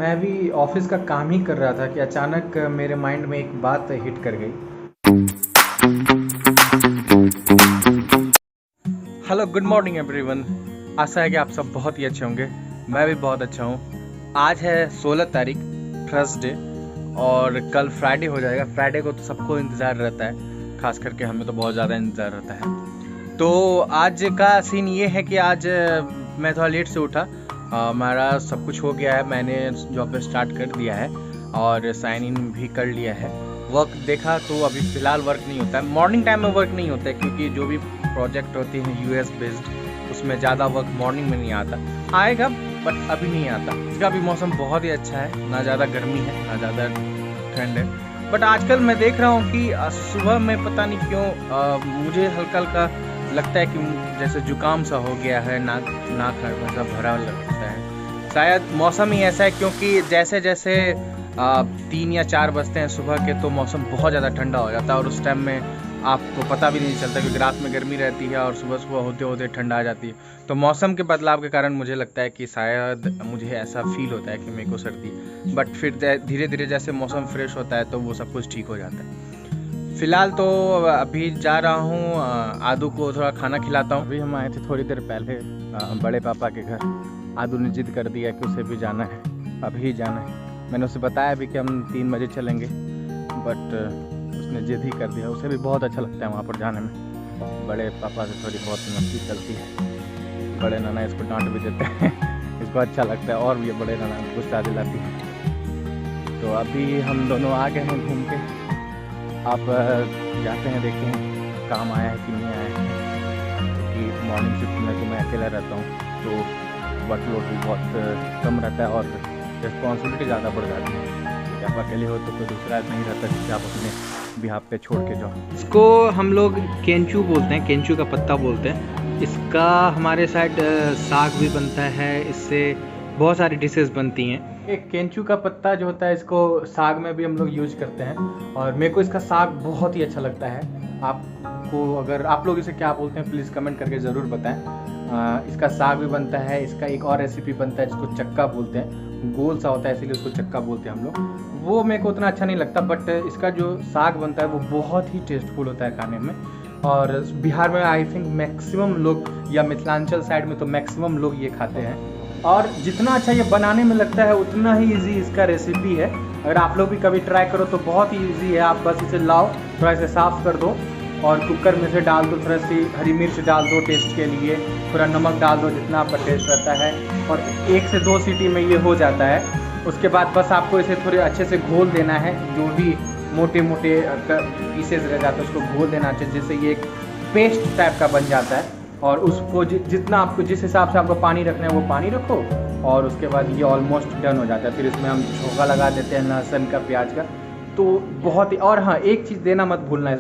मैं भी ऑफिस का काम ही कर रहा था कि अचानक मेरे माइंड में एक बात हिट कर गई। Hello, good morning everyone. आशा है कि आप सब बहुत ही अच्छे होंगे। मैं भी बहुत अच्छा हूँ। आज है 16 तारीख, थर्सडे, और कल फ्राइडे हो जाएगा। फ्राइडे को तो सबको इंतज़ार रहता है, खास करके हमें तो बहुत ज़्यादा इंतज़ार रहता है। तो आज का सीन ये है कि आज मैं थोड़ा लेट से उठा। हमारा सब कुछ हो गया है, मैंने जॉब पे स्टार्ट कर दिया है और साइन इन भी कर लिया है। वर्क देखा तो अभी फ़िलहाल वर्क नहीं होता है, मॉर्निंग टाइम में वर्क नहीं होता है, क्योंकि जो भी प्रोजेक्ट होते हैं यूएस बेस्ड, उसमें ज़्यादा वर्क मॉर्निंग में नहीं आता। आएगा बट अभी नहीं आता। इसका भी मौसम बहुत ही अच्छा है, ना ज़्यादा गर्मी है ना ज़्यादा ठंड है। बट आजकल मैं देख रहा हूँ कि सुबह में पता नहीं क्यों मुझे हल्का हल्का लगता है कि जैसे जुकाम सा हो गया है, नाक नाक मतलब भरा लगता है। शायद मौसम ही ऐसा है, क्योंकि जैसे जैसे 3 या 4 बजते हैं सुबह के, तो मौसम बहुत ज़्यादा ठंडा हो जाता है और उस टाइम में आपको पता भी नहीं चलता, क्योंकि रात में गर्मी रहती है और सुबह सुबह होते होते ठंडा आ जाती है। तो मौसम के बदलाव के कारण मुझे लगता है कि शायद मुझे ऐसा फील होता है कि मेरे को सर्दी है। बट फिर धीरे धीरे जैसे मौसम फ्रेश होता है तो वो सब कुछ ठीक हो जाता है। फिलहाल तो अभी जा रहा हूँ, आदू को थोड़ा खाना खिलाता हूँ। अभी हम आए थे थोड़ी देर पहले बड़े पापा के घर। आदू ने जिद कर दिया कि उसे भी जाना है, अभी ही जाना है। मैंने उसे बताया भी कि हम 3 बजे चलेंगे, बट उसने जिद ही कर दिया। उसे भी बहुत अच्छा लगता है वहाँ पर जाने में। बड़े पापा से थोड़ी बहुत मस्ती चलती है। बड़े नाना इसको डांट भी देते हैं इसको अच्छा लगता है, और भी बड़े नाना गुस्सा दिलाती है। तो अभी हम दोनों आ गए हैं घूम के। आप जाते हैं, देखते हैं काम आया है कि नहीं आया है, क्योंकि मॉर्निंग शिफ्ट में तो मैं अकेला रहता हूँ, तो वर्कलोड भी बहुत कम रहता है और रिस्पॉन्सिबिलिटी ज़्यादा बढ़ जाती है। क्योंकि आप अकेले हो तो कोई दूसरा नहीं रहता जिसे आप अपने बिहाफ पे छोड़ के जाओ। इसको हम लोग केंचू बोलते हैं, केंचू का पत्ता बोलते हैं। इसका हमारे साइड साग भी बनता है, इससे बहुत सारी डिशेस बनती हैं। एक केंचू का पत्ता जो होता है, इसको साग में भी हम लोग यूज करते हैं, और मेरे को इसका साग बहुत ही अच्छा लगता है। आपको अगर आप लोग इसे क्या बोलते हैं प्लीज़ कमेंट करके ज़रूर बताएं। इसका साग भी बनता है। इसका एक और रेसिपी बनता है जिसको चक्का बोलते हैं, गोल सा होता है इसीलिए उसको चक्का बोलते हैं हम लोग। वो मेरे को उतना अच्छा नहीं लगता, बट इसका जो साग बनता है वो बहुत ही टेस्टफुल होता है खाने में। और बिहार में आई थिंक मैक्सिमम लोग, या मिथिलांचल साइड में तो मैक्सिमम लोग ये खाते हैं। और जितना अच्छा ये बनाने में लगता है उतना ही इजी इसका रेसिपी है। अगर आप लोग भी कभी ट्राई करो तो बहुत ही इजी है। आप बस इसे लाओ, थोड़ा इसे साफ़ कर दो और कुकर में से डाल दो, थोड़ा सी हरी मिर्च डाल दो टेस्ट के लिए, थोड़ा नमक डाल दो जितना आपका टेस्ट रहता है, और 1 से 2 सीटी में ये हो जाता है। उसके बाद बस आपको इसे थोड़े अच्छे से घोल देना है। जो भी मोटे मोटे पीसेज रह जाते हैं उसको घोल देना चाहिए, जिससे ये एक पेस्ट टाइप का बन जाता है। और उसको जितना आपको जिस हिसाब से आपको पानी रखना है वो पानी रखो, और उसके बाद ये ऑलमोस्ट डन हो जाता है। फिर इसमें हम छोंका लगा देते हैं लहसुन का, प्याज का। तो बहुत ही, और हाँ एक चीज़ देना मत भूलना,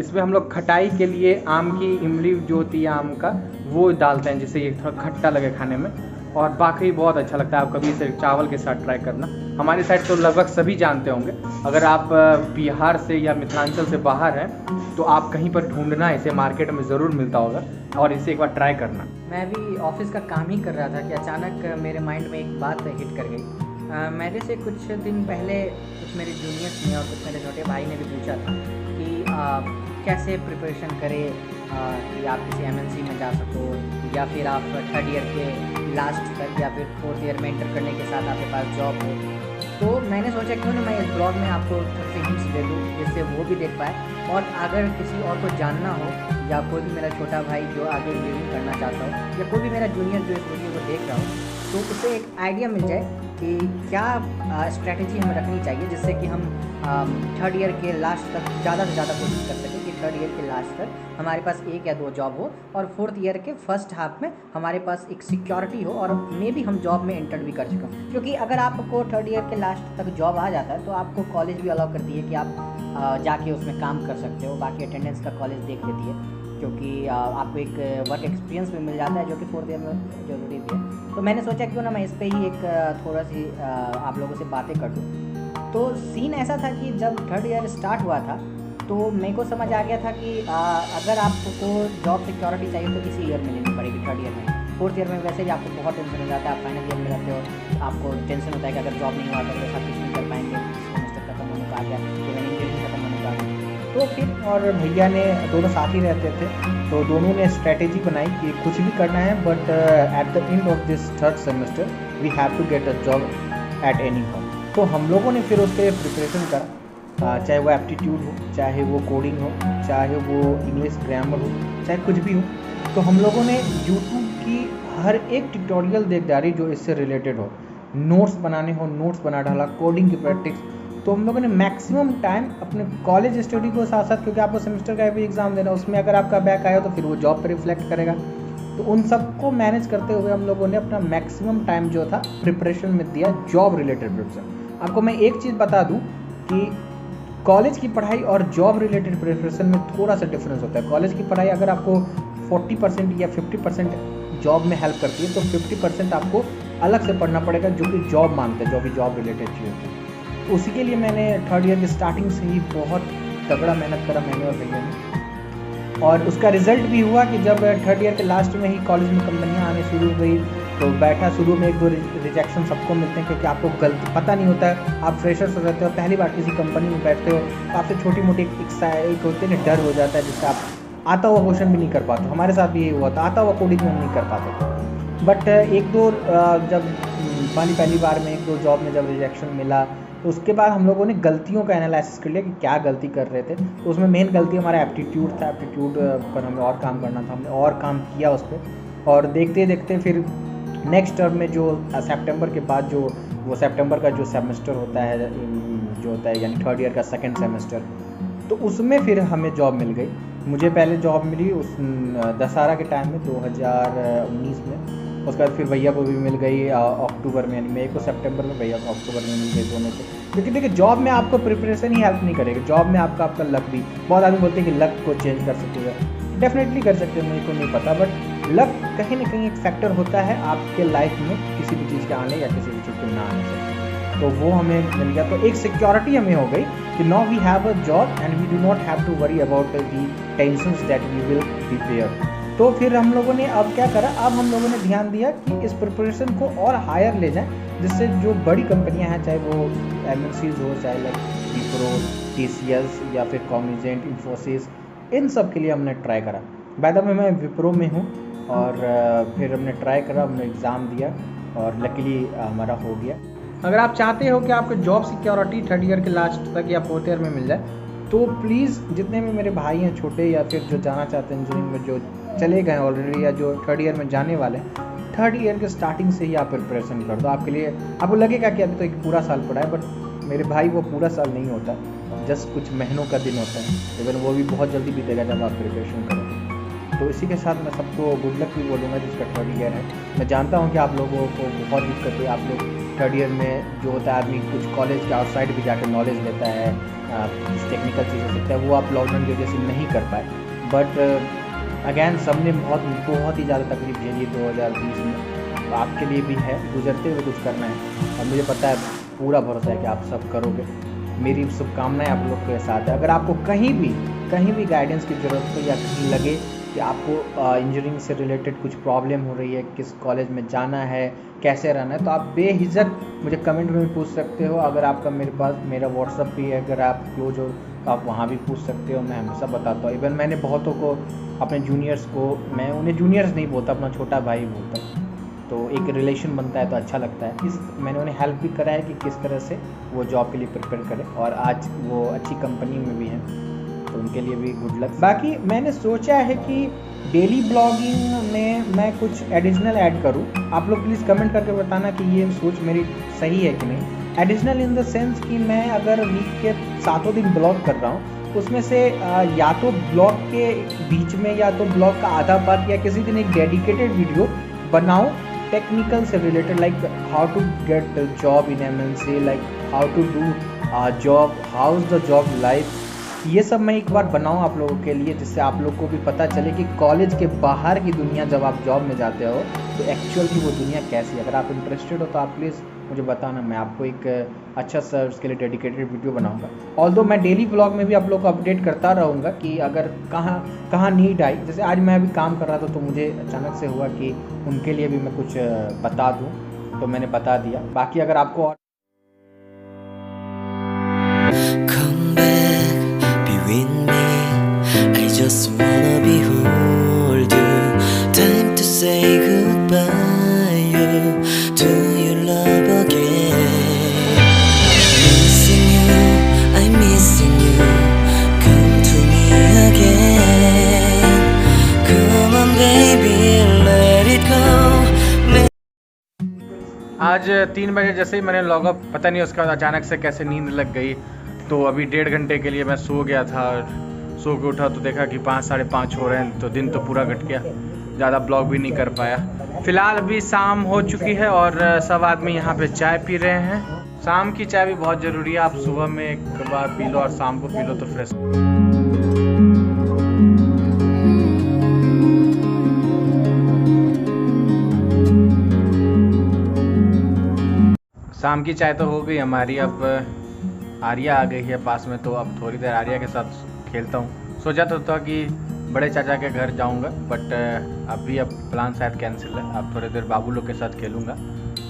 इसमें हम लोग खटाई के लिए आम की इमली जो होती है आम का, वो डालते हैं जिससे ये थोड़ा खट्टा लगे खाने में, और बाकी बहुत अच्छा लगता है। आप कभी इसे चावल के साथ ट्राई करना। हमारी साइड तो लगभग सभी जानते होंगे। अगर आप बिहार से या मिथिलांचल से बाहर हैं तो आप कहीं पर ढूंढना, इसे मार्केट में ज़रूर मिलता होगा, और इसे एक बार ट्राई करना। मैं भी ऑफिस का काम ही कर रहा था कि अचानक मेरे माइंड में एक बात हिट कर गई। मेरे से कुछ दिन पहले कुछ मेरे जूनियर्स ने और कुछ मेरे छोटे भाई ने भी पूछा था कि कैसे प्रिपरेशन करें कि आप किसी एमएनसी में जा सको, या फिर आप 3rd ईयर के लास्ट तक या फिर 4th ईयर में इंटर करने के साथ आपके पास जॉब हो। तो मैंने सोचा क्यों ना मैं इस ब्लॉग में आपको सबसे हिंट्स दे दूँ जिससे वो भी देख पाए, और अगर किसी और को जानना हो, या कोई भी मेरा छोटा भाई जो आगे इंजीनियरिंग करना चाहता हो, या कोई भी मेरा जूनियर जो इस वीडियो को देख रहा हो, तो उसे एक आइडिया मिल जाए कि क्या स्ट्रैटेजी हमें रखनी चाहिए जिससे कि हम 3rd ईयर के लास्ट तक ज़्यादा से ज़्यादा कोशिश कर सकें कि 3rd ईयर के लास्ट तक हमारे पास 1 या 2 जॉब हो, और 4th ईयर के फर्स्ट हाफ में हमारे पास एक सिक्योरिटी हो, और मे भी हम जॉब में एंटर भी कर सकें। क्योंकि अगर आपको 3rd ईयर के लास्ट तक जॉब आ जाता है तो आपको कॉलेज भी अलाउ करती है कि आप जाके उसमें काम कर सकते हो। बाकी अटेंडेंस का कॉलेज देख लेती है, क्योंकि आपको एक वर्क एक्सपीरियंस भी मिल जाता है जो कि 4th ईयर में ज़रूरी भी है। तो मैंने सोचा क्यों ना मैं इस पर ही एक थोड़ा सी आप लोगों से बातें कर दूँ। तो सीन ऐसा था कि जब 3rd ईयर स्टार्ट हुआ था तो मेरे को समझ आ गया था कि अगर आपको जॉब सिक्योरिटी चाहिए तो इसी ईयर में लेनी पड़ेगी, 3rd ईयर में। फोर्थ ईयर में वैसे भी आपको बहुत टेंशन हो जाता है, आप फाइनल ईयर में रहते हो, आपको टेंशन होता है कि अगर जॉब नहीं हुआ तो अगले साल कुछ नहीं कर पाएंगे, सेमेस्टर खत्म होने को आ गया, इवन इंजीनियरिंग खत्म होने को आ गया। तो फिर और भैया ने दोनों साथ ही रहते थे, तो दोनों ने स्ट्रेटेजी बनाई कि कुछ भी करना है but at the end of this third semester we have to get a job at anyhow. तो हम लोगों ने फिर उस पर प्रिपरेशन करा, चाहे वो एप्टीट्यूड हो, चाहे वो कोडिंग हो, चाहे वो इंग्लिश ग्रामर हो, चाहे कुछ भी हो। तो हम लोगों ने यूट्यूब की हर एक ट्यूटोरियल देख डाली जो इससे रिलेटेड हो, नोट्स बनाने हो नोट्स बना डाला, कोडिंग की प्रैक्टिस। तो हम लोगों ने मैक्सिमम टाइम अपने कॉलेज स्टडी को साथ साथ, क्योंकि आपको सेमेस्टर का भी एग्ज़ाम देना, उसमें अगर आपका बैक आया तो फिर वो जॉब पर रिफ्लेक्ट करेगा। तो उन सबको मैनेज करते हुए हम लोगों ने अपना मैक्सिमम टाइम जो था प्रिपरेशन में दिया, जॉब रिलेटेड प्रिपरेशन। आपको मैं एक चीज़ बता दूं कि कॉलेज की पढ़ाई और जॉब रिलेटेड प्रिपरेशन में थोड़ा सा डिफरेंस होता है। कॉलेज की पढ़ाई अगर आपको 40% या 50% जॉब में हेल्प करती है, तो 50% आपको अलग से पढ़ना पड़ेगा जो कि जॉब मांगते हैं, जो भी जॉब रिलेटेड चीज़ होती है। तो उसी के लिए मैंने थर्ड ईयर की स्टार्टिंग से ही बहुत तगड़ा मेहनत करा, मैंने और भैया ने। और उसका रिजल्ट भी हुआ कि जब थर्ड ईयर के लास्ट में ही कॉलेज में कंपनियां आने शुरू हो गई, तो बैठा शुरू में 1-2 रिजेक्शन सबको मिलते हैं, क्योंकि आपको गलती पता नहीं होता है, आप फ्रेशर्स हो रहते हो, पहली बार किसी कंपनी में बैठते हो, तो आपसे छोटी मोटी एक होते हैं डर हो जाता है, जिससे आप आता हुआ क्वेश्चन भी नहीं कर पाते। हमारे साथ भी ये हुआ था, आता हुआ कोडिंग में हम नहीं कर पाते। बट 1-2 जब पहली बार में 1-2 जॉब में जब रिजेक्शन मिला, तो उसके बाद हम लोगों ने गलतियों का एनालिसिस कर लिया कि क्या गलती कर रहे थे। तो उसमें मेन गलती हमारा एप्टीट्यूड था, एप्टीट्यूड पर हमें और काम करना था, हमने और काम किया उस पर। और देखते देखते फिर नेक्स्ट टर्म में जो सितंबर के बाद जो वो सितंबर का जो सेमेस्टर होता है, जो होता है यानी थर्ड ईयर का सेकंड सेमेस्टर, तो उसमें फिर हमें जॉब मिल गई। मुझे पहले जॉब मिली उस दशहरा के टाइम में 2019 में, उसके बाद फिर भैया को भी मिल गई अक्टूबर में, यानी मई को सितंबर में, भैया को अक्टूबर में मिल गई दोनों को। क्योंकि देखिए जॉब में आपको प्रिपरेशन ही हेल्प नहीं करेगी, जॉब में आपका लक भी, बहुत आदमी बोलते हैं कि लक को चेंज कर सकते हो, डेफिनेटली कर सकते हो, मुझे को नहीं पता, बट लक कहीं ना कहीं एक फैक्टर होता है आपके लाइफ में किसी भी चीज़ के आने या किसी भी चीज़ के ना आने से। तो वो हमें मिल गया, तो एक सिक्योरिटी हमें हो गई कि now we have a job and we do not have to worry about the tensions that we will be bear. तो फिर हम लोगों ने अब क्या करा, अब हम लोगों ने ध्यान दिया कि इस प्रिपरेशन को और हायर ले जाएं, जिससे जो बड़ी कंपनियां हैं, चाहे वो MNCs हो, चाहे लाइक विप्रो, TCS या फिर कॉग्निजेंट, इन्फोसिस, इन सब के लिए हमने ट्राई करा। बाय द वे मैं विप्रो में हूँ, और फिर हमने ट्राई करा, हमने एग्ज़ाम दिया और लकीली हमारा हो गया। अगर आप चाहते हो कि आपको जॉब सिक्योरिटी थर्ड ईयर के लास्ट तक या फोर्थ ईयर में मिल जाए, तो प्लीज़ जितने भी मेरे भाई हैं छोटे, या फिर जो जाना चाहते हैं इंजीनियरिंग में, जो चले गए ऑलरेडी या जो थर्ड ईयर में जाने वाले हैं, थर्ड ईयर के स्टार्टिंग से ही आप प्रिपरेशन कर दो। आपके लिए आपको लगेगा कि अभी तो एक पूरा साल पड़ा है, बट मेरे भाई वो पूरा साल नहीं होता, जस्ट कुछ महीनों का दिन होता है, इवन वो भी बहुत जल्दी बीतेगा जब आप प्रिपरेशन करोगे। तो इसी के साथ मैं सबको गुड लक भी बोलूँगा जिसका थर्ड ईयर है। मैं जानता हूँ कि आप लोगों को बहुत दिक्कत है, आप लोग थर्ड ईयर में जो होता है आदमी कुछ कॉलेज के आउटसाइड भी जाकर नॉलेज लेता है, कुछ टेक्निकल चीज़ें सीखता है, वो आप लॉकडाउन की वजह से नहीं कर पाए। बट अगैन सबने बहुत ही ज़्यादा तकलीफ झेली 2020 में, तो आपके लिए भी है, गुजरते हुए कुछ करना है, और मुझे पता है, पूरा भरोसा है कि आप सब करोगे। मेरी शुभकामनाएं आप लोग के साथ है। अगर आपको कहीं भी गाइडेंस की ज़रूरत हो, या कहीं लगे कि आपको इंजीनियरिंग से रिलेटेड कुछ प्रॉब्लम हो रही है, किस कॉलेज में जाना है, कैसे रहना है, तो आप बेहिचक मुझे कमेंट में भी पूछ सकते हो। अगर आपका मेरे पास मेरा व्हाट्सअप भी है, अगर आप क्लोज हो तो आप वहाँ भी पूछ सकते हो, मैं हमेशा बताता हूँ। इवन मैंने बहुतों को, अपने जूनियर्स को, मैं उन्हें जूनियर्स नहीं बोलता, अपना छोटा भाई बोलता हूँ, तो एक रिलेशन बनता है तो अच्छा लगता है। मैंने उन्हें हेल्प भी करा है कि किस तरह से वो जॉब के लिए प्रिपेयर करें, और आज वो अच्छी कंपनी में भी हैं, तो उनके लिए भी गुड लक। बाकी मैंने सोचा है कि डेली ब्लॉगिंग में मैं कुछ एडिशनल ऐड करूं। आप लोग प्लीज़ कमेंट करके बताना कि ये सोच मेरी सही है कि नहीं। एडिशनल इन द सेंस कि मैं अगर वीक के 7 दिन ब्लॉग कर रहा हूँ, उसमें से या तो ब्लॉग के बीच में या तो ब्लॉग का आधा पार्ट या किसी दिन एक डेडिकेटेड वीडियो बनाऊँ टेक्निकल से related, like how to get job in MNC, like how to do job, how is the job life, ये सब मैं एक बार बनाऊँ आप लोगों के लिए, जिससे आप लोग को भी पता चले कि कॉलेज के बाहर की दुनिया जब आप जॉब में जाते हो तो एक्चुअल की वो दुनिया कैसी है। अगर आप इंटरेस्टेड हो तो आप प्लीज़ मुझे बताना, मैं आपको एक अच्छा सा उसके लिए डेडिकेटेड वीडियो बनाऊंगा। ऑल्दो मैं डेली ब्लॉग में भी आप लोग को अपडेट करता रहूँगा कि अगर कहाँ नीड आई। जैसे आज मैं अभी काम कर रहा था तो मुझे अचानक से हुआ कि उनके लिए भी मैं कुछ बता दूँ, तो मैंने बता दिया। बाकी अगर आपको और Come back, be with me. I just wanna behold you. Time to say goodbye to your love again. Missing you, I'm missing you. Come to me again. Come on, baby, let it go. आज 3 बजे जैसे ही मैंने लॉगअप, पता नहीं उसके बाद अचानक से कैसे नींद लग गई, तो अभी 1.5 घंटे के लिए मैं सो गया था। सो के उठा तो देखा कि 5 साढ़े 5 हो रहे हैं, तो दिन तो पूरा कट गया, ज़्यादा ब्लॉग भी नहीं कर पाया। फ़िलहाल अभी शाम हो चुकी है और सब आदमी यहाँ पे चाय पी रहे हैं। शाम की चाय भी बहुत ज़रूरी है, आप सुबह में एक बार पी लो और शाम को पी लो तो फ्रेश। शाम की चाय तो हो गई हमारी, अब आर्या आ गई है पास में, तो अब थोड़ी देर आर्या के साथ खेलता हूँ। सोचा तो था कि बड़े चाचा के घर जाऊँगा, बट अभी अब प्लान शायद कैंसिल है। अब थोड़ी देर बाबू लोग के साथ खेलूँगा,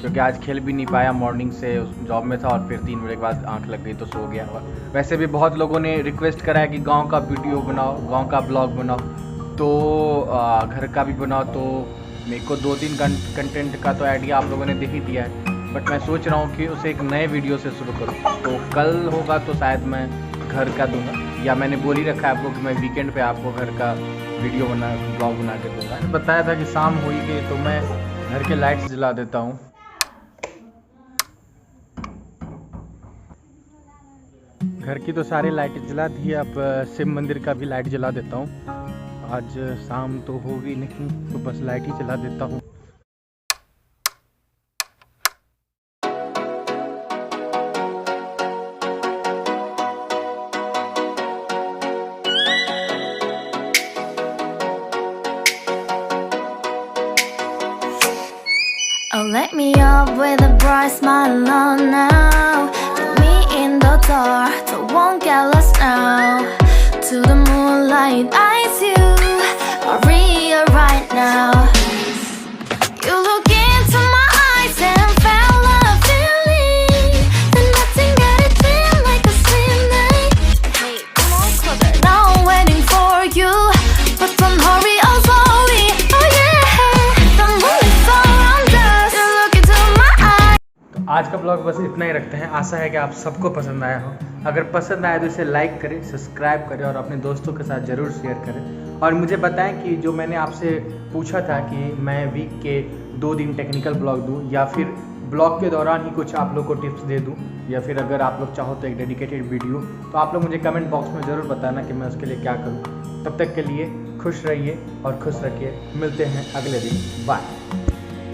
क्योंकि आज खेल भी नहीं पाया, मॉर्निंग से जॉब में था और फिर 3 बजे के बाद आँख लग गई तो सो गया हुआ। वैसे भी बहुत लोगों ने रिक्वेस्ट करा है कि गाँव का वीडियो बनाओ, गाँव का ब्लॉग बनाओ, तो घर का भी बनाओ। तो मेरे को 2-3 कंटेंट का तो आइडिया आप लोगों ने दे ही दिया है, बट मैं सोच रहा हूँ कि उसे एक नए वीडियो से शुरू करूँ। तो कल होगा तो शायद मैं घर का दूंगा, या मैंने बोल ही रखा है आपको कि मैं वीकेंड पे आपको घर का वीडियो ब्लॉग बना के दूंगा। मैंने बताया था कि शाम हो ही गई, तो मैं घर के लाइट्स जला देता हूँ। घर की तो सारी लाइट जला दी है, अब शिव मंदिर का भी लाइट जला देता हूँ। आज शाम तो होगी नहीं, तो बस लाइट ही जला देता हूँ। Oh, let me up with a bright smile on now. Put me in the dark, so won't get lost now. To the moonlight, eyes you, Maria right now. You look into my eyes and felt a feeling that nothing got it feel like a same night. Hey, come on closer, now I'm waiting for you, but don't hurry, oh slowly, oh yeah. The moon is around us, you look into my eyes. तो आज का blog बस इतना ही रखते हैं। आशा है कि आप सबको पसंद आया हो। अगर पसंद आया तो इसे लाइक करें, सब्सक्राइब करें और अपने दोस्तों के साथ ज़रूर शेयर करें। और मुझे बताएं कि जो मैंने आपसे पूछा था कि मैं वीक के 2 दिन टेक्निकल ब्लॉग दूं, या फिर ब्लॉग के दौरान ही कुछ आप लोग को टिप्स दे दूं, या फिर अगर आप लोग चाहो तो एक डेडिकेटेड वीडियो, तो आप लोग मुझे कमेंट बॉक्स में ज़रूर बताना कि मैं उसके लिए क्या करूँ। तब तक के लिए खुश रहिए और खुश रखिए। मिलते हैं अगले दिन, बाय।